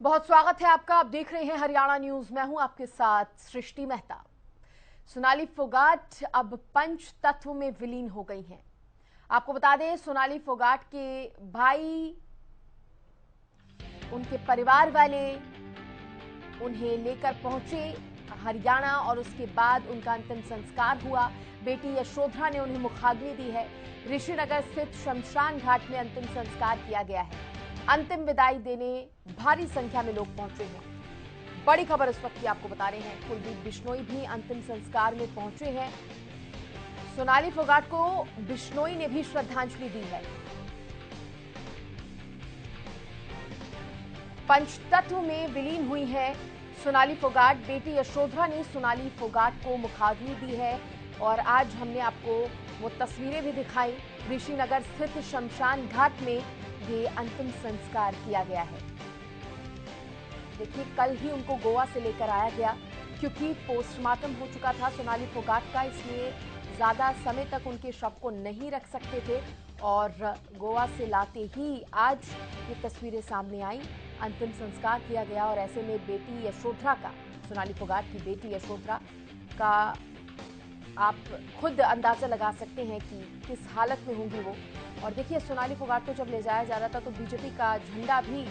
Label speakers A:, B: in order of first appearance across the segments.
A: बहुत स्वागत है आपका। आप देख रहे हैं हरियाणा न्यूज। मैं हूं आपके साथ सृष्टि मेहता। सोनाली फोगाट अब पंच तत्व में विलीन हो गई हैं। आपको बता दें, सोनाली फोगाट के भाई, उनके परिवार वाले उन्हें लेकर पहुंचे हरियाणा और उसके बाद उनका अंतिम संस्कार हुआ। बेटी यशोधरा ने उन्हें मुखाग्नि दी है। ऋषिनगर स्थित शमशान घाट में अंतिम संस्कार किया गया है। अंतिम विदाई देने भारी संख्या में लोग पहुंचे हैं। बड़ी खबर इस वक्त की आपको बता रहे हैं, कुलदीप बिश्नोई भी अंतिम संस्कार में पहुंचे हैं। सोनाली फोगाट को बिश्नोई ने भी श्रद्धांजलि दी है। पंचतत्व में विलीन हुई है सोनाली फोगाट। बेटी यशोधरा ने सोनाली फोगाट को मुखाग्नि दी है और आज हमने आपको वो तस्वीरें भी दिखाई। ऋषिनगर स्थित शमशान घाट में ये अंतिम संस्कार किया गया है। देखिए, कल ही उनको गोवा से लेकर आया गया क्योंकि पोस्टमार्टम हो चुका था सोनाली फोगाट का, इसलिए ज्यादा समय तक उनके शव को नहीं रख सकते थे और गोवा से लाते ही आज ये तस्वीरें सामने आई। अंतिम संस्कार किया गया और ऐसे में बेटी यशोधरा का, सोनाली फोगाट की बेटी यशोधरा का आप खुद अंदाजा लगा सकते हैं कि किस हालत में होंगी वो। और देखिए, सोनाली फोगाट को जब ले जाया जा रहा था तो बीजेपी का झंडा भी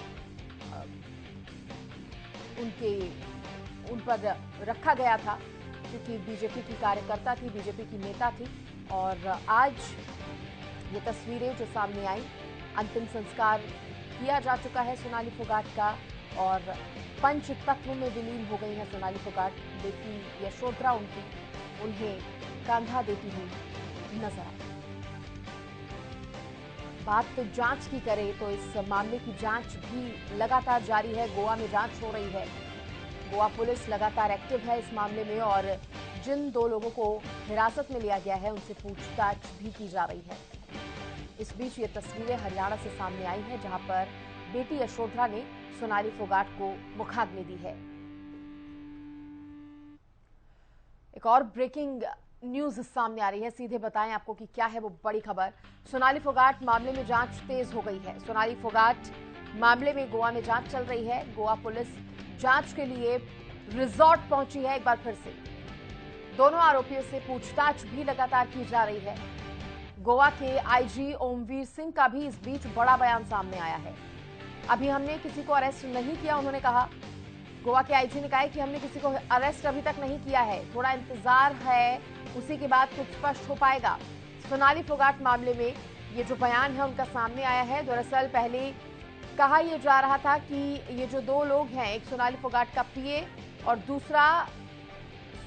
A: उन पर रखा गया था क्योंकि बीजेपी की कार्यकर्ता थी, बीजेपी की नेता थी। और आज ये तस्वीरें जो सामने आई, अंतिम संस्कार किया जा चुका है सोनाली फोगाट का और पंच तत्व में विलीन हो गई है सोनाली फोगाट। बेटी यशोधरा उन्हें कंधा देती हुई नजर आई। बात तो जांच की करें तो इस मामले की जांच भी लगातार जारी है। गोवा में जांच हो रही है। गोवा पुलिस लगातार एक्टिव है इस मामले में और जिन दो लोगों को हिरासत में लिया गया है उनसे पूछताछ भी की जा रही है। इस बीच ये तस्वीरें हरियाणा से सामने आई हैं जहां पर बेटी यशोधरा ने सोनाली फोगाट को मुखाग्नि दी है। एक और ब्रेकिंग न्यूज सामने आ रही है, सीधे बताएं आपको कि क्या है वो बड़ी खबर। सोनाली फोगाट मामले में जांच तेज हो गई है। सोनाली फोगाट मामले में गोवा में जांच चल रही है। गोवा पुलिस जांच के लिए रिजॉर्ट पहुंची है एक बार फिर से। दोनों आरोपियों से पूछताछ भी लगातार की जा रही है। गोवा के आईजी ओमवीर सिंह का भी इस बीच बड़ा बयान सामने आया है। अभी हमने किसी को अरेस्ट नहीं किया, उन्होंने कहा। गोवा के आईजी ने कहा है कि हमने किसी को अरेस्ट अभी तक नहीं किया है, थोड़ा इंतजार है, उसी के बाद कुछ स्पष्ट हो पाएगा। सोनाली फोगाट मामले में ये जो बयान है उनका सामने आया है। दरअसल पहले कहा यह जा रहा था कि ये जो दो लोग हैं, एक सोनाली फोगाट का पीए और दूसरा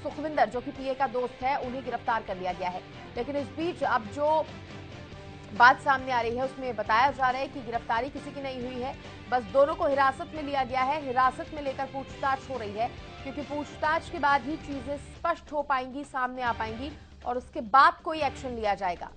A: सुखविंदर जो कि पीए का दोस्त है, उन्हें गिरफ्तार कर लिया गया है। लेकिन इस बीच अब जो बात सामने आ रही है उसमें बताया जा रहा है कि गिरफ्तारी किसी की नहीं हुई है, बस दोनों को हिरासत में लिया गया है। हिरासत में लेकर पूछताछ हो रही है क्योंकि पूछताछ के बाद ही चीजें स्पष्ट हो पाएंगी, सामने आ पाएंगी और उसके बाद कोई एक्शन लिया जाएगा।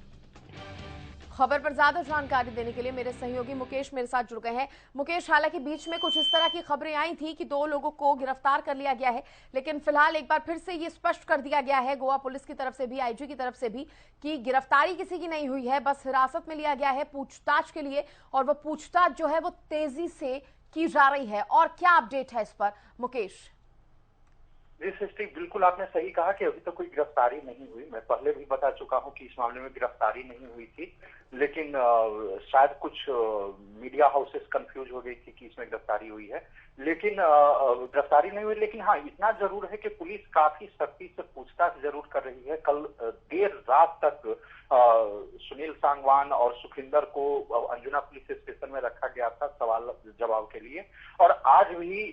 A: खबर पर ज्यादा जानकारी देने के लिए मेरे सहयोगी मुकेश मेरे साथ जुड़ गए हैं। मुकेश, हालांकि बीच में कुछ इस तरह की खबरें आई थी कि दो लोगों को गिरफ्तार कर लिया गया है, लेकिन फिलहाल एक बार फिर से ये स्पष्ट कर दिया गया है गोवा पुलिस की तरफ से भी, आईजी की तरफ से भी, कि गिरफ्तारी किसी की नहीं हुई है, बस हिरासत में लिया गया है पूछताछ के लिए और वो पूछताछ जो है वो तेजी से की जा रही है। और क्या अपडेट है इस पर मुकेश?
B: जी सृष्टि, बिल्कुल आपने सही कहा कि अभी तक कोई गिरफ्तारी नहीं हुई। मैं पहले भी बता चुका हूं कि इस मामले में गिरफ्तारी नहीं हुई थी, लेकिन शायद कुछ मीडिया हाउसेस कंफ्यूज हो गई थी कि इसमें गिरफ्तारी हुई है, लेकिन गिरफ्तारी नहीं हुई। लेकिन हाँ, इतना जरूर है कि पुलिस काफी सख्ती से पूछताछ जरूर कर रही है। कल देर रात तक सुनील सांगवान और सुखिंदर को अंजुना पुलिस स्टेशन में रखा गया था सवाल जवाब के लिए, और आज भी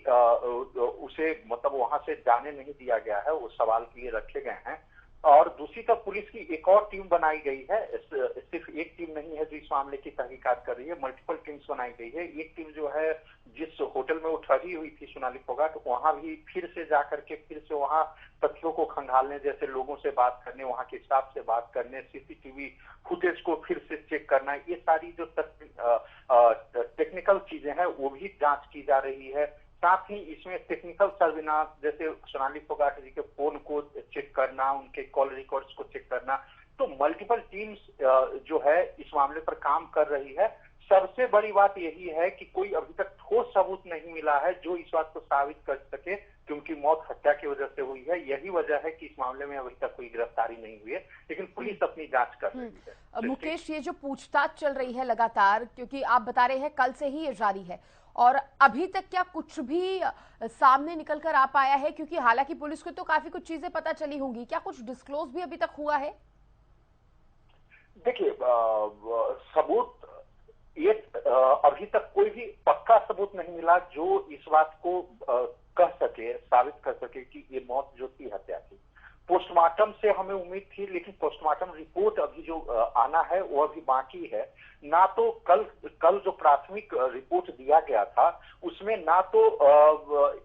B: उसे मतलब वहां से जाने नहीं दिया गया है, वो सवाल के लिए रखे गए हैं। और दूसरी तरफ पुलिस की एक और टीम बनाई गई है। सिर्फ एक टीम नहीं है जो इस मामले की तहकीकात कर रही है, मल्टीपल टीम्स बनाई गई है। एक टीम जो है जिस होटल में वो ठहरी हुई थी सोनाली फोगाट, वहां भी फिर से जाकर के फिर से वहां तथ्यों को खंगालने, जैसे लोगों से बात करने, वहां के स्टाफ से बात करने, सीसीटीवी फुटेज को फिर से चेक करना, ये सारी जो टेक्निकल चीजें हैं वो भी जांच की जा रही है। साथ ही इसमें टेक्निकल सर्विलांस, जैसे सोनाली फोगाट जी के फोन को चेक करना, उनके कॉल रिकॉर्ड्स को चेक करना, तो मल्टीपल टीम्स जो है इस मामले पर काम कर रही है। सबसे बड़ी बात यही है कि कोई अभी तक ठोस सबूत नहीं मिला है जो इस बात को साबित कर सके कि उनकी मौत हत्या की वजह से हुई है। यही वजह है कि इस मामले में अभी तक कोई गिरफ्तारी नहीं हुई है, लेकिन पुलिस अपनी जांच कर रही है।
A: मुकेश, ये जो पूछताछ चल रही है लगातार, क्योंकि आप बता रहे हैं कल से ही ये जारी है, और अभी तक क्या कुछ भी सामने निकल कर आ पाया है? क्योंकि हालांकि पुलिस को तो काफी कुछ चीजें पता चली होंगी, क्या कुछ डिस्क्लोज भी अभी तक हुआ है?
B: देखिए, सबूत ये अभी तक कोई भी पक्का सबूत नहीं मिला जो इस बात को कह सके, साबित कर सके कि ये मौत जो थी हत्या थी। पोस्टमार्टम से हमें उम्मीद थी, लेकिन पोस्टमार्टम रिपोर्ट अभी जो आना है वो अभी बाकी है। ना तो कल जो प्राथमिक रिपोर्ट दिया गया था उसमें ना तो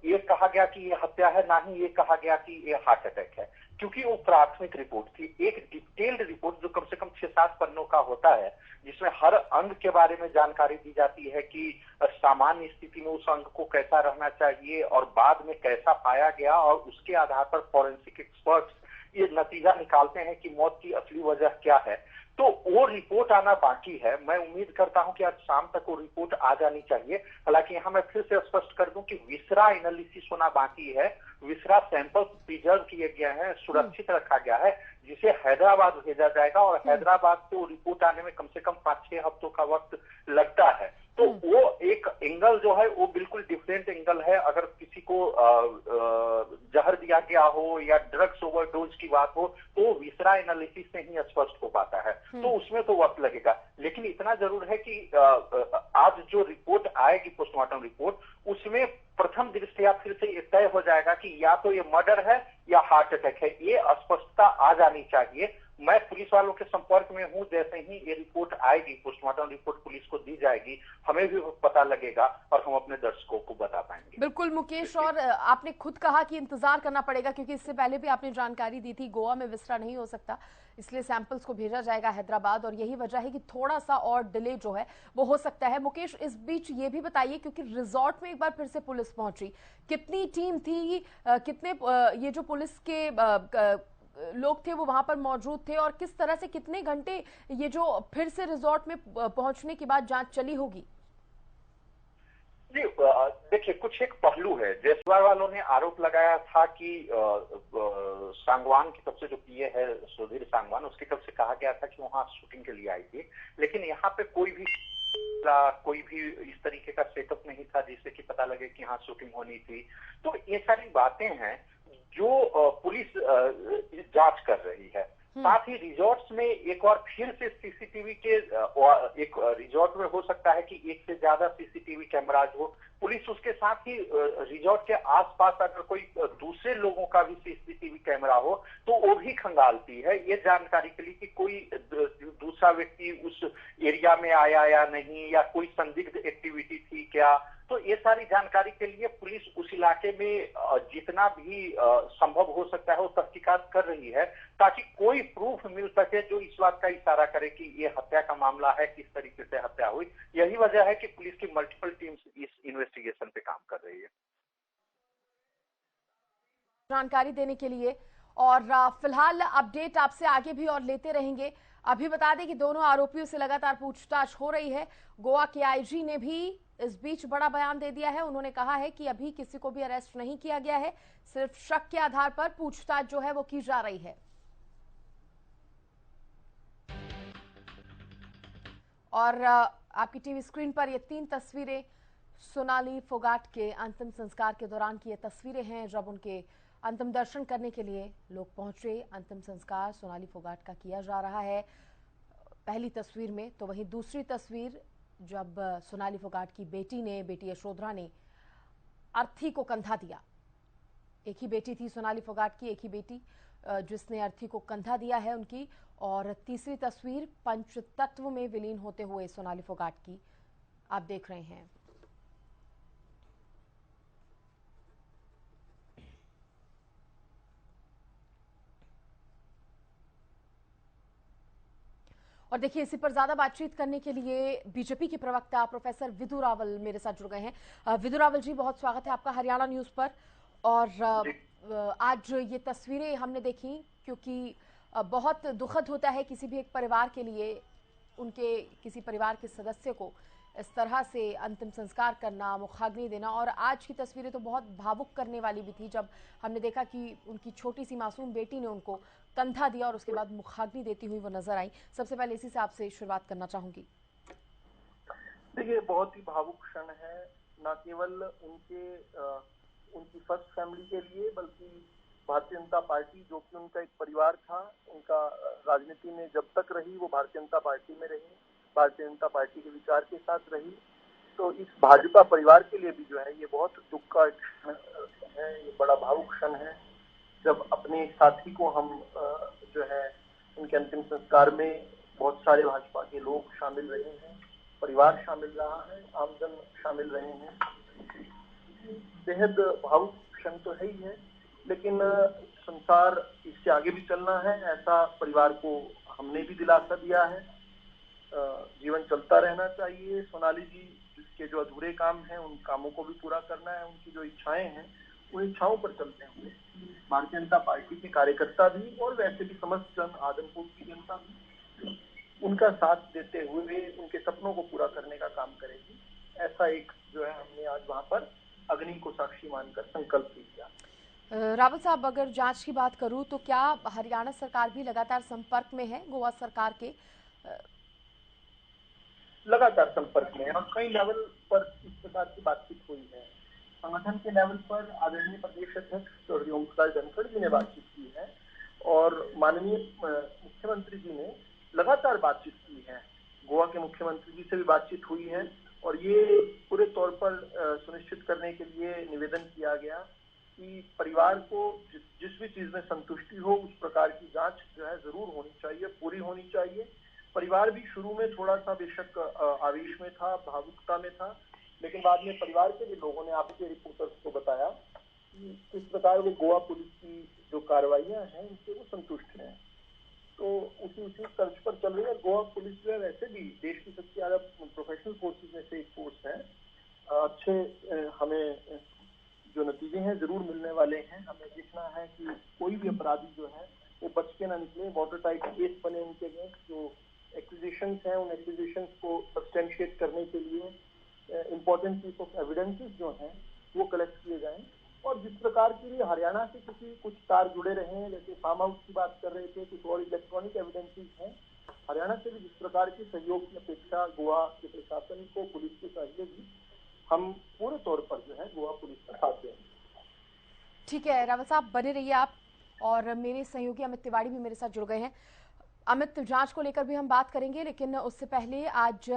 B: ये कहा गया कि ये हत्या है, ना ही ये कहा गया कि ये हार्ट अटैक है, क्योंकि वो प्राथमिक रिपोर्ट थी। एक डिटेल्ड रिपोर्ट जो कम से कम 6-7 पन्नों का होता है, जिसमें हर अंग के बारे में जानकारी दी जाती है कि सामान्य स्थिति में उस अंग को कैसा रहना चाहिए और बाद में कैसा पाया गया, और उसके आधार पर फॉरेंसिक एक्सपर्ट्स ये नतीजा निकालते हैं कि मौत की असली वजह क्या है। तो वो रिपोर्ट आना बाकी है। मैं उम्मीद करता हूं कि आज शाम तक वो रिपोर्ट आ जानी चाहिए। हालांकि यहां मैं फिर से स्पष्ट कर दूं कि विसरा एनालिसिस होना बाकी है। विसरा सैंपल प्रिजर्व किए गए हैं, सुरक्षित रखा गया है, जिसे हैदराबाद भेजा जाएगा, और हैदराबाद से वो रिपोर्ट आने में कम से कम 5-6 हफ्तों का वक्त लगता है। तो वो एक एंगल जो है वो बिल्कुल डिफरेंट एंगल है। अगर किसी को जहर दिया गया हो या ड्रग्स ओवरडोज की बात हो तो विसरा एनालिसिस से ही स्पष्ट हो पाता है, तो उसमें तो वक्त लगेगा। लेकिन इतना जरूर है कि आज जो रिपोर्ट आएगी, पोस्टमार्टम रिपोर्ट, उसमें प्रथम दृष्टया फिर से ये तय हो जाएगा कि या तो ये मर्डर है या हार्ट अटैक है। ये स्पष्टता आ जानी चाहिए। मैं पुलिस वालों के संपर्क में हूं। जैसे ही ये रिपोर्ट आएगी, पोस्टमार्टम रिपोर्ट पुलिस को दी जाएगी, हमें भी पता लगेगा और हम अपने दर्शकों को बता पाएंगे।
A: बिल्कुल मुकेश, और आपने खुद कहा कि इंतजार करना पड़ेगा, क्योंकि इससे पहले भी आपने जानकारी दी थी गोवा में विसरा नहीं हो सकता, इसलिए सैंपल्स को भेजा जाएगा हैदराबाद, और यही वजह है कि थोड़ा सा और डिले जो है वो हो सकता है। मुकेश, इस बीच ये भी बताइए, क्योंकि रिजॉर्ट में एक बार फिर से पुलिस पहुंची, कितनी टीम थी, कितने ये जो पुलिस के लोग थे वो वहां पर मौजूद थे, और किस तरह से कितने घंटे ये जो फिर से रिजॉर्ट में पहुंचने के बाद जांच चली होगी?
B: जी, देखिए, कुछ एक पहलू है। जयसवाल वालों ने आरोप लगाया था कि सांगवान की तरफ से, जो पीए है सुधीर सांगवान, उसकी तरफ से कहा गया था कि वहां शूटिंग के लिए आई थी, लेकिन यहाँ पे कोई भी इस तरीके का सेटअप नहीं था जिससे कि पता लगे कि यहाँ शूटिंग होनी थी। तो ये सारी बातें हैं जो पुलिस जांच कर रही है। साथ ही रिजॉर्ट्स में एक बार फिर से सीसीटीवी के एक रिजॉर्ट में हो सकता है कि एक से ज्यादा सीसीटीवी कैमराज हो। पुलिस उसके साथ ही रिजॉर्ट के आसपास अगर कोई दूसरे लोगों का भी सीसीटीवी कैमरा हो तो वो भी खंगालती है, ये जानकारी के लिए कि कोई दूसरा व्यक्ति उस एरिया में आया या नहीं, या कोई संदिग्ध एक्टिविटी थी क्या। तो ये सारी जानकारी के लिए पुलिस उस इलाके में जितना भी संभव हो सकता है वो तहकीकात कर रही है, ताकि कोई प्रूफ मिल सके जो इस बात का इशारा करे कि ये हत्या का मामला है, किस तरीके से हत्या हुई। यही वजह है कि पुलिस की मल्टीपल टीम्स इस इन्वेस्टिगेशन पे काम कर रही है।
A: जानकारी देने के लिए, और फिलहाल अपडेट आपसे आगे भी और लेते रहेंगे। अभी बता दें कि दोनों आरोपियों से लगातार पूछताछ हो रही है। गोवा के आईजी ने भी इस बीच बड़ा बयान दे दिया है। उन्होंने कहा है कि अभी किसी को भी अरेस्ट नहीं किया गया है, सिर्फ शक के आधार पर पूछताछ जो है वो की जा रही है। और आपकी टीवी स्क्रीन पर ये 3 तस्वीरें सोनाली फोगाट के अंतिम संस्कार के दौरान की ये तस्वीरें हैं, जब उनके अंतिम दर्शन करने के लिए लोग पहुंचे। अंतिम संस्कार सोनाली फोगाट का किया जा रहा है पहली तस्वीर में। तो वहीं दूसरी तस्वीर जब सोनाली फोगाट की बेटी यशोधरा ने अर्थी को कंधा दिया। एक ही बेटी थी सोनाली फोगाट की, एक ही बेटी जिसने अर्थी को कंधा दिया है उनकी। और तीसरी तस्वीर पंचतत्व में विलीन होते हुए सोनाली फोगाट की आप देख रहे हैं। और देखिए, इसी पर ज्यादा बातचीत करने के लिए बीजेपी के प्रवक्ता प्रोफेसर विधु रावल मेरे साथ जुड़ गए हैं। विधु रावल जी, बहुत स्वागत है आपका हरियाणा न्यूज पर। और आज ये तस्वीरें हमने देखी, क्योंकि बहुत दुखद होता है किसी भी एक परिवार के लिए उनके किसी परिवार के सदस्य को इस तरह से अंतिम संस्कार करना, मुखाग्नि देना। और आज की तस्वीरें तो बहुत भावुक करने वाली भी थी, जब हमने देखा कि उनकी छोटी सी मासूम बेटी ने उनको कंधा दिया और उसके बाद मुखाग्नि देती हुई वो नजर आई। सबसे पहले इसी से आपसे शुरुआत करना चाहूंगी।
C: देखिए, बहुत ही भावुक क्षण है, न केवल उनकी फर्स्ट फैमिली के लिए, बल्कि भारतीय जनता पार्टी, जो कि उनका एक परिवार था, उनका राजनीति में जब तक रही वो भारतीय जनता पार्टी में रही, भारतीय जनता पार्टी के विचार के साथ रही। तो इस भाजपा परिवार के लिए भी जो है ये बहुत दुख का क्षण है, ये बड़ा भावुक क्षण है, जब अपने साथी को हम जो है उनके अंतिम संस्कार में बहुत सारे भाजपा के लोग शामिल रहे हैं, परिवार शामिल रहा है, आमजन शामिल रहे हैं। बेहद भावुक क्षण तो है ही है, लेकिन संसार इससे आगे भी चलना है, ऐसा परिवार को हमने भी दिलासा दिया है। जीवन चलता रहना चाहिए। सोनाली जी के जो अधूरे काम हैं उन कामों को भी पूरा करना है, उनकी जो इच्छाएं हैं उन इच्छाओं पर चलते हुए भारतीय जनता पार्टी के कार्यकर्ता भी और वैसे भी समस्त जन, आदमपुर की जनता भी उनका साथ देते हुए उनके सपनों को पूरा करने का काम करेगी। ऐसा एक जो है हमने आज वहां पर अग्नि को साक्षी मानकर संकल्प किया।
A: रावत साहब, अगर जांच की बात करूं तो क्या हरियाणा सरकार भी लगातार संपर्क में है गोवा सरकार के?
C: लगातार संपर्क में है और कई लेवल पर इस प्रकार की बातचीत हुई है। संगठन के लेवल पर आदरणीय प्रदेश अध्यक्ष चौधरी ओम प्रकाश धनखड़ जी ने बातचीत की है और माननीय मुख्यमंत्री जी ने लगातार बातचीत की है। गोवा के मुख्यमंत्री जी से भी बातचीत हुई है और ये पूरे तौर पर सुनिश्चित करने के लिए निवेदन किया गया कि परिवार को जिस भी चीज में संतुष्टि हो उस प्रकार की जांच जो है जरूर होनी चाहिए, पूरी होनी चाहिए। परिवार भी शुरू में थोड़ा सा बेशक आवेश में था, भावुकता में था, लेकिन बाद में परिवार के भी लोगों ने आपके रिपोर्टर्स को बताया कि किस प्रकार वो गोवा पुलिस की जो कार्रवाइयां हैं उनसे वो संतुष्ट हैं। तो उसी तर्ज पर चल रही है। गोवा पुलिस जो है वैसे भी देश की सबसे ज्यादा प्रोफेशनल फोर्सेज में से एक फोर्स है। अच्छे हमें जो नतीजे हैं जरूर मिलने वाले हैं। हमें देखना है कि कोई भी अपराधी जो है वो बच के ना निकले। वाटर टाइट केस बने उनके अगेंस्ट, जो एक्विजिशंस हैं उन एक्विजिशंस को सब्सटेंशिएट करने के लिए इंपॉर्टेंट पीस ऑफ एविडेंसेस जो हैं वो कलेक्ट किए जाएं। और जिस प्रकार के लिए हरियाणा से कुछ तार जुड़े रहे हैं, जैसे फार्म हाउस की बात कर रहे थे, कुछ और इलेक्ट्रॉनिक एविडेंसेस हैं, हरियाणा से भी जिस प्रकार की सहयोग की अपेक्षा गोवा के प्रशासन को, पुलिस के सहयोगी, हम पूरे तौर पर जो है गोवा पुलिस का साथ देंगे।
A: ठीक है रावत साहब, बने रहिए आप। और मेरे सहयोगी अमित तिवारी भी मेरे साथ जुड़ गए हैं। अमित, जांच को लेकर भी हम बात करेंगे, लेकिन उससे पहले आज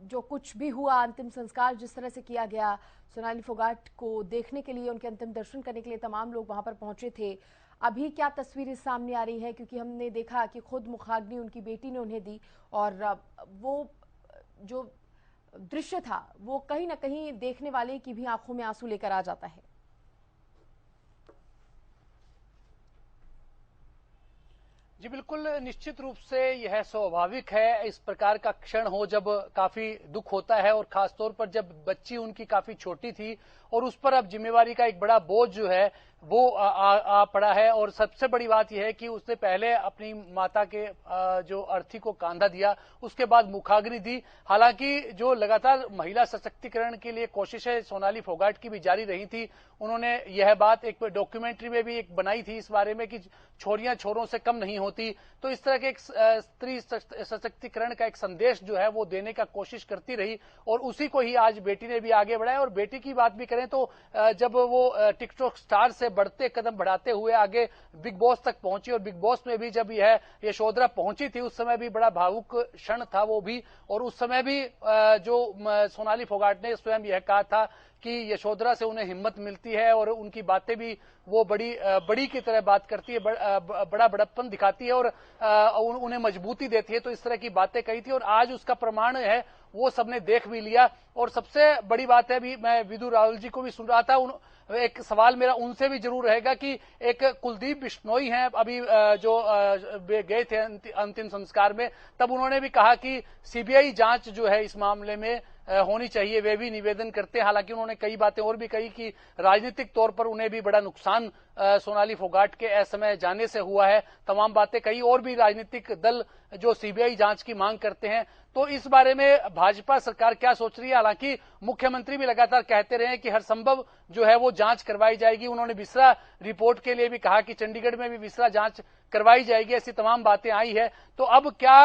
A: जो कुछ भी हुआ, अंतिम संस्कार जिस तरह से किया गया, सोनाली फोगाट को देखने के लिए, उनके अंतिम दर्शन करने के लिए तमाम लोग वहां पर पहुंचे थे। अभी क्या तस्वीरें सामने आ रही है? क्योंकि हमने देखा कि खुद मुखाग्नि उनकी बेटी ने उन्हें दी और वो जो दृश्य था वो कहीं ना कहीं देखने वाले की भी आंखों में आंसू लेकर आ जाता है।
D: जी बिल्कुल, निश्चित रूप से यह स्वाभाविक है। इस प्रकार का क्षण हो जब काफी दुख होता है और खासतौर पर जब बच्ची उनकी काफी छोटी थी और उस पर अब जिम्मेवारी का एक बड़ा बोझ जो है वो आ पड़ा है। और सबसे बड़ी बात यह है कि उसने पहले अपनी माता के जो अर्थी को कांधा दिया, उसके बाद मुखाग्नि दी। हालांकि जो लगातार महिला सशक्तिकरण के लिए कोशिशें सोनाली फोगाट की भी जारी रही थी, उन्होंने यह बात एक डॉक्यूमेंट्री में भी एक बनाई थी इस बारे में कि छोरियां छोरों से कम नहीं होती। तो इस तरह के एक स्त्री सशक्तिकरण का एक संदेश जो है वो देने का कोशिश करती रही और उसी को ही आज बेटी ने भी आगे बढ़ाया। और बेटी की बात भी करें तो जब वो टिकटॉक स्टार से बढ़ते कदम बढ़ाते हुए आगे बिग बॉस तक पहुंची और बिग बॉस में भी जब यह यशोधरा पहुंची थी उस समय भी बड़ा भावुक क्षण था वो भी। और उस समय भी जो सोनाली फोगाट ने स्वयं यह कहा था कि यशोधरा से उन्हें हिम्मत मिलती है और उनकी बातें भी वो बड़ी की तरह बात करती है, बड़ा बड़प्पन दिखाती है और उन्हें मजबूती देती है। तो इस तरह की बातें कही थी और आज उसका प्रमाण है वो सबने देख भी लिया। और सबसे बड़ी बात है, भी मैं विदु राहुल जी को भी सुन रहा था, एक सवाल मेरा उनसे भी जरूर रहेगा कि एक कुलदीप बिश्नोई हैं अभी जो गए थे अंतिम संस्कार में, तब उन्होंने भी कहा कि सीबीआई जांच जो है इस मामले में होनी चाहिए, वे भी निवेदन करते हैं। हालांकि उन्होंने कई बातें और भी कही कि राजनीतिक तौर पर उन्हें भी बड़ा नुकसान सोनाली फोगाट के असमय जाने से हुआ है। तमाम बातें कही और भी राजनीतिक दल जो सीबीआई जांच की मांग करते हैं। तो इस बारे में भाजपा सरकार क्या सोच रही है? हालांकि मुख्यमंत्री भी लगातार कहते रहे कि हर संभव जो है वो जांच करवाई जाएगी। उन्होंने विसरा रिपोर्ट के लिए भी कहा कि चंडीगढ़ में भी विसरा जांच करवाई जाएगी। ऐसी तमाम बातें आई है। तो अब क्या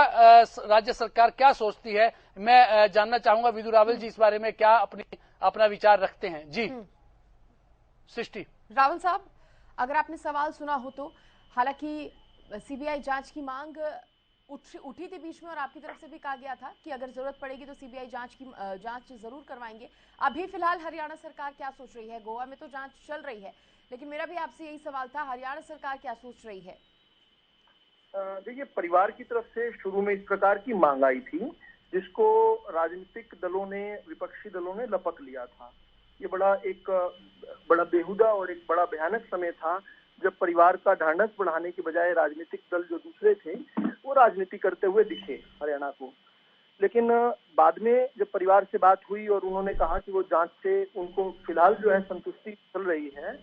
D: राज्य सरकार क्या सोचती है, मैं जानना चाहूंगा विदु रावल जी इस बारे में क्या अपना विचार रखते हैं। जी सृष्टि।
A: रावल साहब, अगर आपने सवाल सुना हो तो हालांकि सीबीआई जांच की मांग उठी थी बीच में और आपकी तरफ से भी कहा गया था कि अगर जरूरत पड़ेगी तो सीबीआई जांच जरूर करवाएंगे। अभी फिलहाल हरियाणा सरकार क्या सोच रही है? गोवा में तो जांच चल रही है, लेकिन मेरा भी आपसे यही सवाल था, हरियाणा सरकार क्या सोच रही है?
C: देखिए, परिवार की तरफ से शुरू में इस प्रकार की मांग आई थी जिसको राजनीतिक दलों ने, विपक्षी दलों ने लपक लिया था। ये बड़ा बेहुदा और एक बड़ा भयानक समय था जब परिवार का ढांढस बढ़ाने के बजाय राजनीतिक दल जो दूसरे थे वो राजनीति करते हुए दिखे हरियाणा को। लेकिन बाद में जब परिवार से बात हुई और उन्होंने कहा कि वो जांच से उनको फिलहाल जो है संतुष्टि चल रही है,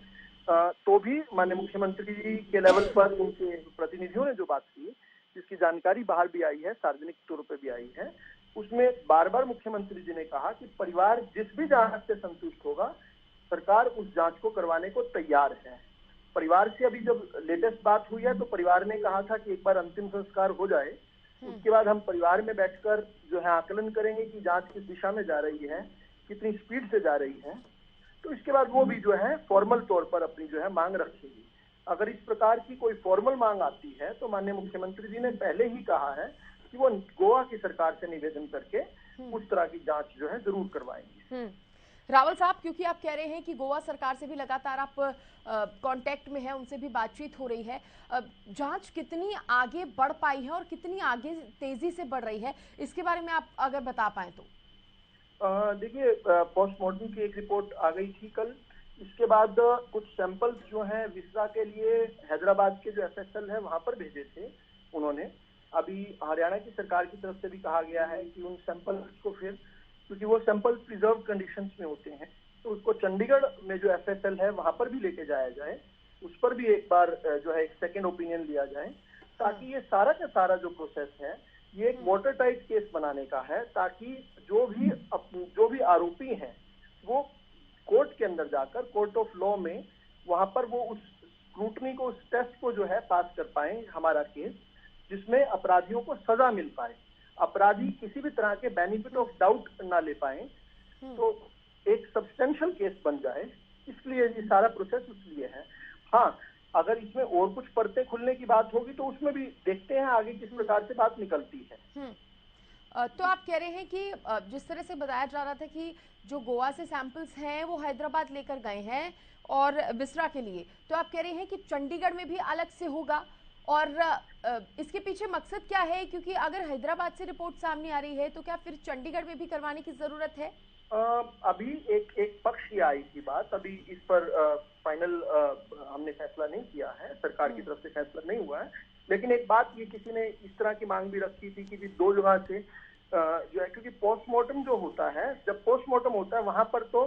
C: तो भी माननीय मुख्यमंत्री जी के लेवल पर उनके प्रतिनिधियों ने जो बात की, जिसकी जानकारी बाहर भी आई है, सार्वजनिक तौर पर भी आई है, उसमें बार बार मुख्यमंत्री जी ने कहा कि परिवार जिस भी जांच से संतुष्ट होगा, सरकार उस जांच को करवाने को तैयार है। परिवार से अभी जब लेटेस्ट बात हुई है तो परिवार ने कहा था कि एक बार अंतिम संस्कार हो जाए, उसके बाद हम परिवार में बैठकर जो है आकलन करेंगे कि जांच किस दिशा में जा रही है, कितनी स्पीड से जा रही है। तो इसके बाद वो भी जो है फॉर्मल तौर पर अपनी जो है मांग रखेगी। अगर इस प्रकार की कोई फॉर्मल मांग आती है तो माननीय मुख्यमंत्री जी ने पहले ही कहा है कि वो गोवा की सरकार से निवेदन करके उस तरह की जांच जो है जरूर करवाएंगे।
A: रावल साहब, क्योंकि आप कह रहे हैं कि गोवा सरकार से भी लगातार आप कांटेक्ट में है, उनसे भी बातचीत हो रही है, जांच कितनी आगे बढ़ पाई है और कितनी आगे तेजी से बढ़ रही है, इसके बारे में आप अगर बता पाए तो।
C: देखिए, पोस्टमार्टम की एक रिपोर्ट आ गई थी कल। इसके बाद कुछ सैंपल्स जो हैं विसरा के लिए हैदराबाद के जो एफएसएल है वहां पर भेजे थे उन्होंने। अभी हरियाणा की सरकार की तरफ से भी कहा गया है कि उन सैंपल्स को फिर, क्योंकि वो सैंपल प्रिजर्व कंडीशंस में होते हैं, तो उसको चंडीगढ़ में जो एफएसएल है वहां पर भी लेके जाया जाए, उस पर भी एक बार जो है एक सेकेंड ओपिनियन लिया जाए, ताकि ये सारा का सारा जो प्रोसेस है ये एक वाटर टाइट केस बनाने का है, ताकि जो भी आरोपी हैं वो कोर्ट के अंदर जाकर, कोर्ट ऑफ लॉ में, वहां पर वो उस स्क्रूटनी को, उस टेस्ट को जो है पास कर पाए हमारा केस, जिसमें अपराधियों को सजा मिल पाए, अपराधी किसी भी तरह के बेनिफिट ऑफ डाउट ना ले पाए, तो एक सब्सटेंशियल केस बन जाए। इसलिए ये सारा प्रोसेस इसलिए है। हाँ, अगर इसमें और कुछ परतें खुलने की बात होगी तो उसमें भी देखते हैं आगे किस प्रकार से बात निकलती है।
A: तो आप कह रहे हैं कि जिस तरह से बताया जा रहा था कि जो गोवा से सैंपल्स हैं वो हैदराबाद लेकर गए हैं और विसरा के लिए, तो आप कह रहे हैं कि चंडीगढ़ में भी अलग से होगा, और इसके पीछे मकसद क्या है? क्योंकि अगर हैदराबाद से रिपोर्ट सामने आ रही है तो क्या फिर चंडीगढ़ में भी करवाने की जरूरत है?
C: अभी एक पक्ष की आई थी बात, अभी इस पर फाइनल हमने फैसला नहीं किया है, सरकार की तरफ से फैसला नहीं हुआ है। लेकिन एक बात, ये किसी ने इस तरह की मांग भी रखी थी कि दो जगह से जो है, क्योंकि पोस्टमार्टम जो होता है, जब पोस्टमार्टम होता है वहां पर तो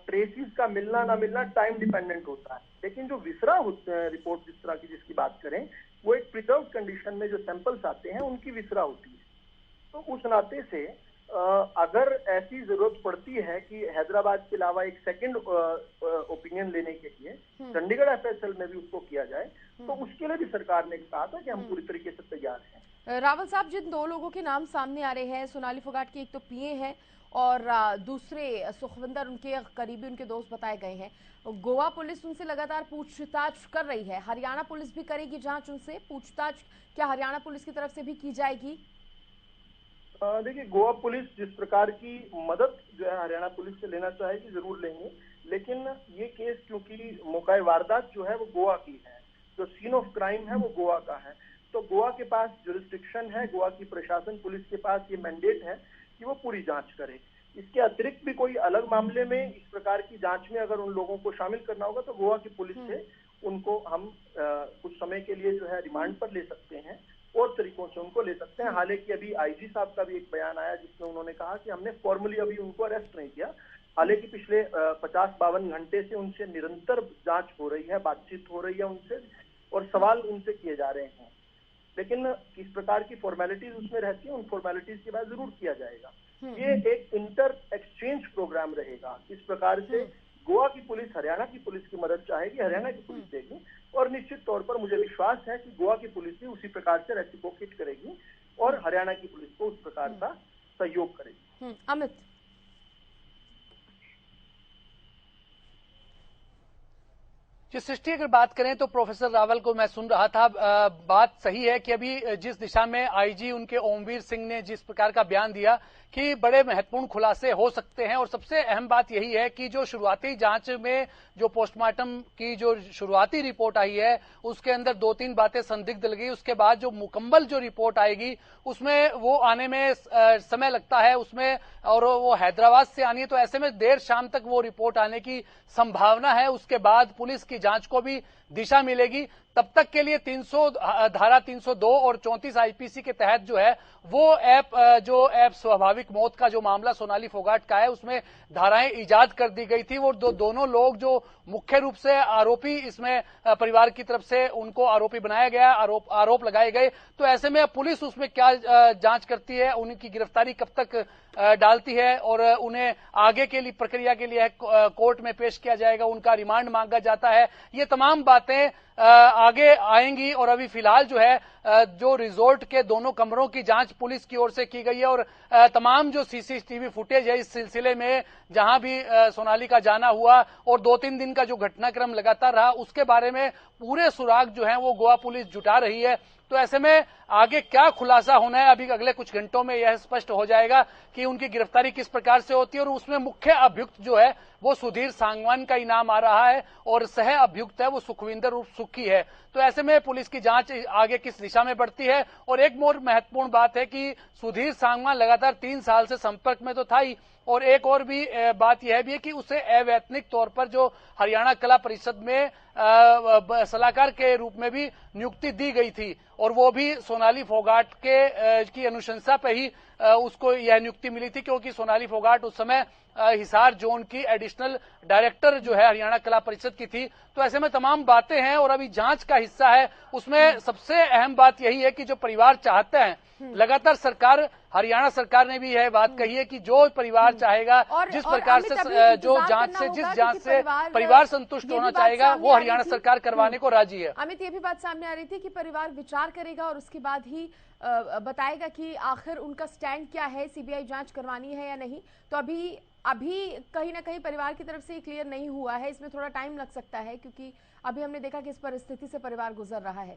C: ट्रेसिस का मिलना ना मिलना टाइम डिपेंडेंट होता है, लेकिन जो विसरा रिपोर्ट जिस तरह की जिसकी बात करें, वो एक प्रिजर्व कंडीशन में जो सैंपल्स आते हैं उनकी विसरा होती है। तो उस नाते से अगर ऐसी जरूरत पड़ती है कि हैदराबाद के अलावा एक सेकंड ओपिनियन लेने के लिए चंडीगढ़ एफएसएल में भी उसको किया जाए, तो उसके लिए भी सरकार ने कहा था कि हम पूरी तरीके से तैयार हैं।
A: रावल साहब, जिन दो लोगों के नाम सामने आ रहे हैं, सोनाली फोगाट के एक तो पीए हैं और दूसरे सुखविंदर उनके करीबी, उनके दोस्त बताए गए हैं, गोवा पुलिस उनसे लगातार पूछताछ कर रही है, हरियाणा पुलिस भी करेगी जांच, उनसे पूछताछ क्या हरियाणा पुलिस की तरफ से भी की जाएगी?
C: देखिए, गोवा पुलिस जिस प्रकार की मदद जो है हरियाणा पुलिस से लेना चाहेगी जरूर लेंगे, लेकिन ये केस क्योंकि मौका वारदात जो है वो गोवा की है, जो सीन ऑफ क्राइम है वो गोवा का है, तो गोवा के पास जुरिस्डिक्शन है, गोवा की प्रशासन पुलिस के पास ये मैंडेट है कि वो पूरी जांच करे। इसके अतिरिक्त भी कोई अलग मामले में इस प्रकार की जांच में अगर उन लोगों को शामिल करना होगा तो गोवा की पुलिस से उनको हम कुछ समय के लिए जो है रिमांड पर ले सकते हैं, और तरीकों से उनको ले सकते हैं। हालांकि अभी आईजी साहब का भी एक बयान आया जिसमें उन्होंने कहा कि हमने फॉर्मली अभी उनको अरेस्ट नहीं किया, हालांकि पिछले 50-52 घंटे से उनसे निरंतर जांच हो रही है, बातचीत हो रही है उनसे और सवाल उनसे किए जा रहे हैं, लेकिन किस प्रकार की फॉर्मेलिटीज उसमें रहती है, उन फॉर्मेलिटीज के बाद जरूर किया जाएगा। ये एक इंटर एक्सचेंज प्रोग्राम रहेगा। किस प्रकार से गोवा की पुलिस हरियाणा की पुलिस की मदद चाहेगी, हरियाणा की पुलिस देगी, और निश्चित तौर पर मुझे विश्वास है कि गोवा की पुलिस भी उसी प्रकार से रेसिप्रोकेट करेगी और हरियाणा की पुलिस को उस प्रकार का सहयोग करेगी।
A: अमित,
D: जिस सृष्टि अगर बात करें तो प्रोफेसर रावल को मैं सुन रहा था, बात सही है कि अभी जिस दिशा में आईजी उनके ओमवीर सिंह ने जिस प्रकार का बयान दिया कि बड़े महत्वपूर्ण खुलासे हो सकते हैं, और सबसे अहम बात यही है कि जो शुरुआती जांच में जो पोस्टमार्टम की जो शुरुआती रिपोर्ट आई है उसके अंदर 2-3 बातें संदिग्ध लगी। उसके बाद जो मुकम्मल जो रिपोर्ट आएगी उसमें वो आने में समय लगता है उसमें, और वो हैदराबाद से आनी है, तो ऐसे में देर शाम तक वो रिपोर्ट आने की संभावना है। उसके बाद पुलिस की जांच को भी दिशा मिलेगी। तब तक के लिए धारा 302 और 34 आईपीसी के तहत जो है वो ऐप स्वाभाविक मौत का जो मामला सोनाली फोगाट का है उसमें धाराएं इजाद कर दी गई थी। वो दोनों लोग जो मुख्य रूप से आरोपी इसमें परिवार की तरफ से उनको आरोपी बनाया गया, आरोप लगाए गए, तो ऐसे में पुलिस उसमें क्या जांच करती है, उनकी गिरफ्तारी कब तक डालती है और उन्हें आगे के लिए प्रक्रिया के लिए कोर्ट में पेश किया जाएगा, उनका रिमांड मांगा जाता है, ये तमाम बातें आगे आएंगी। और अभी फिलहाल जो है जो रिजॉर्ट के दोनों कमरों की जांच पुलिस की ओर से की गई है और तमाम जो सीसीटीवी फुटेज है इस सिलसिले में जहां भी सोनाली का जाना हुआ और 2-3 दिन का जो घटनाक्रम लगातार रहा उसके बारे में पूरे सुराग जो है वो गोवा पुलिस जुटा रही है। तो ऐसे में आगे क्या खुलासा होना है अभी अगले कुछ घंटों में यह स्पष्ट हो जाएगा कि उनकी गिरफ्तारी किस प्रकार से होती है। और उसमें मुख्य अभियुक्त जो है वो सुधीर सांगवान का इनाम आ रहा है और सह अभियुक्त है वो सुखविंदर उर्फ सुक्खी है। तो ऐसे में पुलिस की जांच आगे किस दिशा में बढ़ती है। और एक और महत्वपूर्ण बात है कि सुधीर सांगवान लगातार 3 साल से संपर्क में तो था ही, और एक और भी बात यह भी है कि उसे अवैतनिक तौर पर जो हरियाणा कला परिषद में सलाहकार के रूप में भी नियुक्ति दी गई थी और वो भी सोनाली फोगाट की अनुशंसा पे ही उसको यह नियुक्ति मिली थी, क्योंकि सोनाली फोगाट उस समय हिसार जोन की एडिशनल डायरेक्टर जो है हरियाणा कला परिषद की थी। तो ऐसे में तमाम बातें हैं और अभी जांच का हिस्सा है। उसमें सबसे अहम बात यही है कि जो परिवार चाहते हैं, लगातार सरकार हरियाणा सरकार ने भी यह बात कही है कि जो परिवार चाहेगा जिस प्रकार से जो जांच से जिस जांच से परिवार संतुष्ट होना चाहेगा वो हरियाणा सरकार करवाने को राजी है।
A: अमित, ये भी बात सामने आ रही थी कि परिवार विचार करेगा और उसके बाद ही बताएगा कि आखिर उनका स्टैंड क्या है, सीबीआई जांच करवानी है या नहीं। तो अभी कहीं ना कहीं परिवार की तरफ से क्लियर नहीं हुआ है, इसमें थोड़ा टाइम लग सकता है क्योंकि अभी हमने देखा कि इस परिस्थिति से परिवार गुजर रहा है।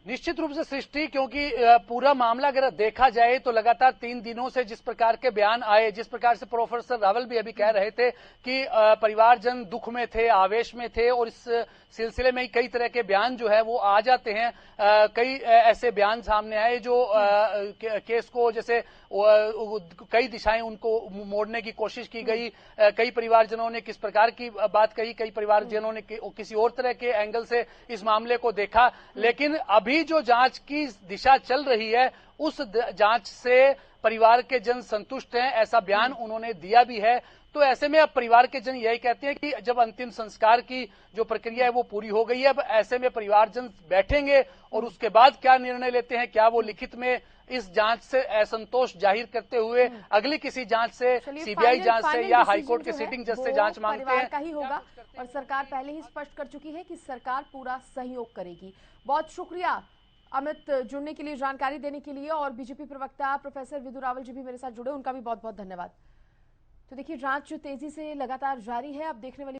D: निश्चित रूप से सृष्टि, क्योंकि पूरा मामला अगर देखा जाए तो लगातार 3 दिनों से जिस प्रकार के बयान आए, जिस प्रकार से प्रोफेसर रावल भी अभी कह रहे थे कि परिवारजन दुख में थे, आवेश में थे और इस सिलसिले में कई तरह के बयान जो है वो आ जाते हैं। कई ऐसे बयान सामने आए जो केस को जैसे कई दिशाएं उनको मोड़ने की कोशिश की गई। कई परिवारजनों ने किस प्रकार की बात कही, कई परिवारजनों ने किसी और तरह के एंगल से इस मामले को देखा। लेकिन अभी जो जांच की दिशा चल रही है उस जांच से परिवार के जन संतुष्ट हैं, ऐसा बयान उन्होंने दिया भी है। तो ऐसे में अब परिवार के जन यही कहते हैं कि जब अंतिम संस्कार की जो प्रक्रिया है वो पूरी हो गई है, अब ऐसे में परिवारजन बैठेंगे और उसके बाद क्या निर्णय लेते हैं, क्या वो लिखित में इस जांच से असंतोष जाहिर करते हुए अगली किसी जांच से, सीबीआई जांच से या हाईकोर्ट के सिटिंग जज से जांच मांगते हैं,
A: का ही होगा। और सरकार पहले ही स्पष्ट कर चुकी है कि सरकार पूरा सहयोग करेगी। बहुत शुक्रिया अमित जुड़ने के लिए, जानकारी देने के लिए। और बीजेपी प्रवक्ता प्रोफेसर विदु रावल जी भी मेरे साथ जुड़े, उनका भी बहुत बहुत धन्यवाद। तो देखिए, जांच तेजी से लगातार जारी है। अब देखने वाली